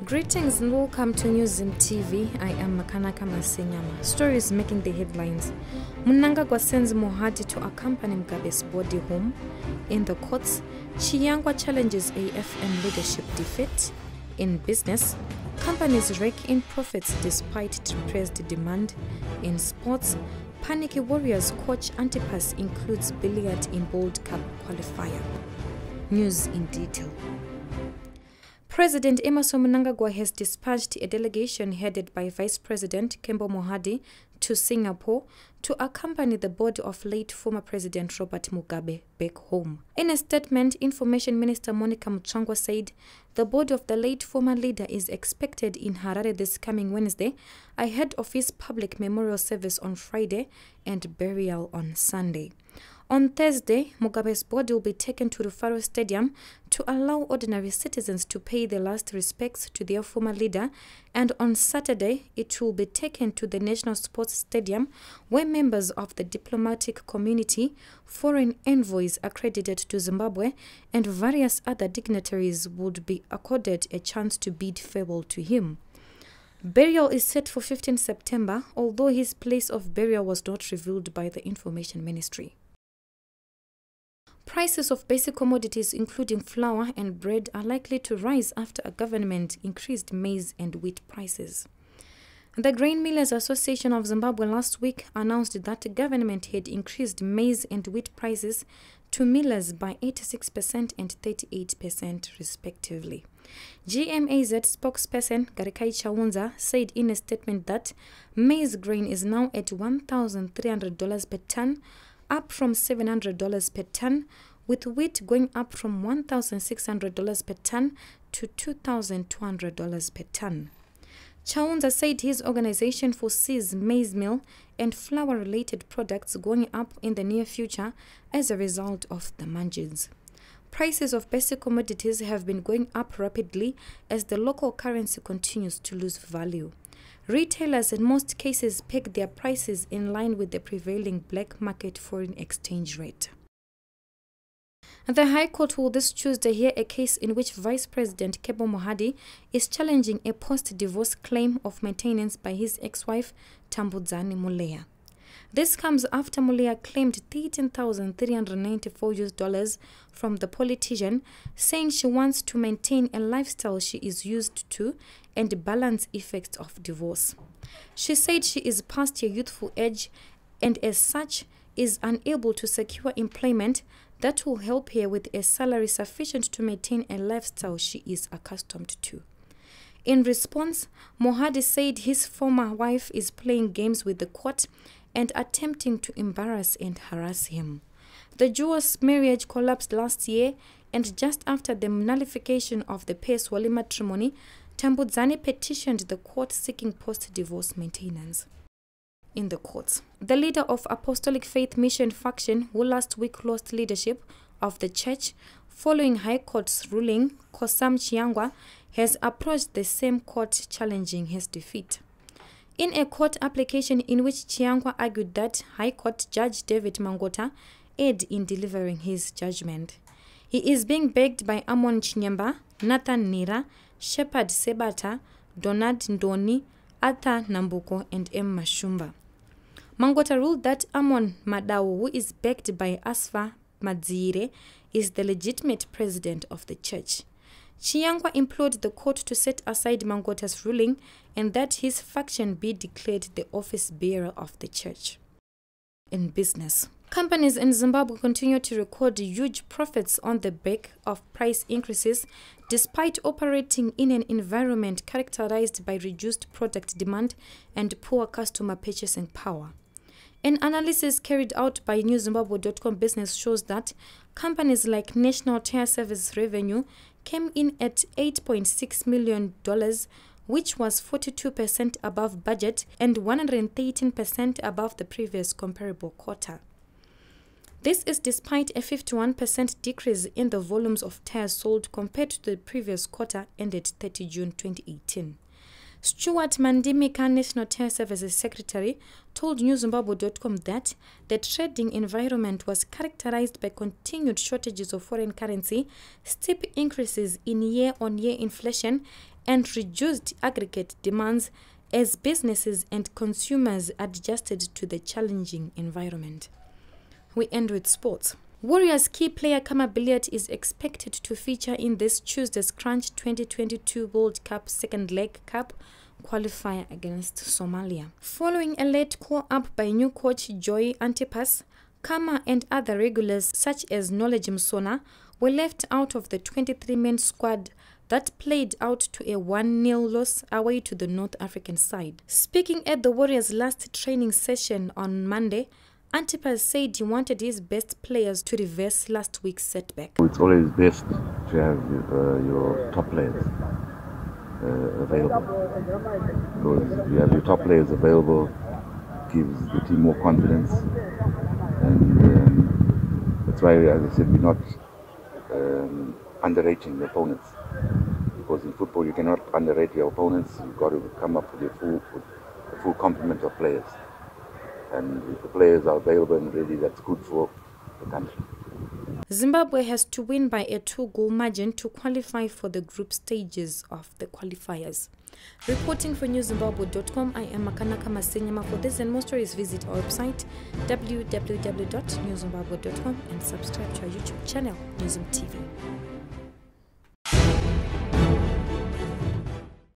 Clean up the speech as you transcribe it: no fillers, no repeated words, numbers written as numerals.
Greetings and welcome to News Zim TV. I am Makanaka Masenyama. Stories making the headlines. Mnangagwa sends Mohadi to accompany Mugabe's body home. In the courts, Chiyangwa challenges AFM leadership defeat. In business, companies rake in profits despite depressed demand. In sports, panicky warriors coach Antipas includes billiard in World Cup qualifier. News in detail. President Mnangagwa has dispatched a delegation headed by Vice President Mohadi to Singapore to accompany the body of late former President Robert Mugabe back home. In a statement, Information Minister Chiyangwa said the body of the late former leader is expected in Harare this coming Wednesday, ahead of his public memorial service on Friday and burial on Sunday. On Thursday, Mugabe's body will be taken to Rufaro Stadium to allow ordinary citizens to pay their last respects to their former leader, and on Saturday, it will be taken to the National Sports Stadium, where members of the diplomatic community, foreign envoys accredited to Zimbabwe, and various other dignitaries would be accorded a chance to bid farewell to him. Burial is set for 15 September, although his place of burial was not revealed by the Information Ministry. Prices of basic commodities including flour and bread are likely to rise after a government increased maize and wheat prices. The Grain Millers Association of Zimbabwe last week announced that the government had increased maize and wheat prices to millers by 86% and 38% respectively. GMAZ spokesperson Chiyangwa said in a statement that maize grain is now at $1,300 per ton, up from $700 per ton, with wheat going up from $1,600 per ton to $2,200 per ton. Chiyangwa said his organization foresees maize meal and flour-related products going up in the near future as a result of the margins. Prices of basic commodities have been going up rapidly as the local currency continues to lose value. Retailers in most cases peg their prices in line with the prevailing black market foreign exchange rate. The High Court will this Tuesday hear a case in which Vice President Mohadi is challenging a post-divorce claim of maintenance by his ex-wife Tambudzani Muleya. This comes after Muleya claimed $13,394 from the politician, saying she wants to maintain a lifestyle she is used to and balance effects of divorce. She said she is past her youthful age and as such is unable to secure employment that will help her with a salary sufficient to maintain a lifestyle she is accustomed to. In response, Mohadi said his former wife is playing games with the court and attempting to embarrass and harass him. The duo's marriage collapsed last year, and just after the nullification of the Peswali matrimony, Tambudzani petitioned the court seeking post-divorce maintenance. In the courts, the leader of Apostolic Faith Mission faction, who last week lost leadership of the church following High Court's ruling, Chiyangwa, has approached the same court challenging his defeat. In a court application in which Chiyangwa argued that High Court Judge David Mangota erred in delivering his judgment. He is being begged by Amon Chinyamba, Nathan Nira, Shepard Sebata, Donald Ndoni, Arthur Nambuko, and M. Mashumba. Mangota ruled that Amon Madao, who is backed by Asfa Madzire, is the legitimate president of the church. Chiyangwa implored the court to set aside Mangota's ruling and that his faction be declared the office bearer of the church. In business, companies in Zimbabwe continue to record huge profits on the back of price increases despite operating in an environment characterized by reduced product demand and poor customer purchasing power. An analysis carried out by NewZimbabwe.com business shows that companies like National Tire Service revenue came in at $8.6 million, which was 42% above budget and 113% above the previous comparable quarter. This is despite a 51% decrease in the volumes of tires sold compared to the previous quarter ended 30 June 2018. Stuart Mandimika, National Tire Services Secretary, told NewZimbabwe.com that the trading environment was characterized by continued shortages of foreign currency, steep increases in year-on-year inflation, and reduced aggregate demands as businesses and consumers adjusted to the challenging environment. We end with sports. Warriors key player Kama Billiat is expected to feature in this Tuesday's Crunch 2022 World Cup second leg cup qualifier against Somalia. Following a late call-up by new coach Joy Antipas, Kama and other regulars such as Knowledge Msona were left out of the 23-man squad that played out to a 1-0 loss away to the North African side. Speaking at the Warriors' last training session on Monday, Antipas said he wanted his best players to reverse last week's setback. It's always best to have your top players available, because if you have your top players available, gives the team more confidence, and that's why, as I said, we're not underrating the opponents, because in football you cannot underrate your opponents. You've got to come up with a full complement of players. And if the players are available and ready, that's good for the country. Zimbabwe has to win by a 2-goal margin to qualify for the group stages of the qualifiers. Reporting for newszimbabwe.com, I am Makanaka Masenyama. For this and more stories, visit our website www.newszimbabwe.com and subscribe to our YouTube channel, Newzim TV.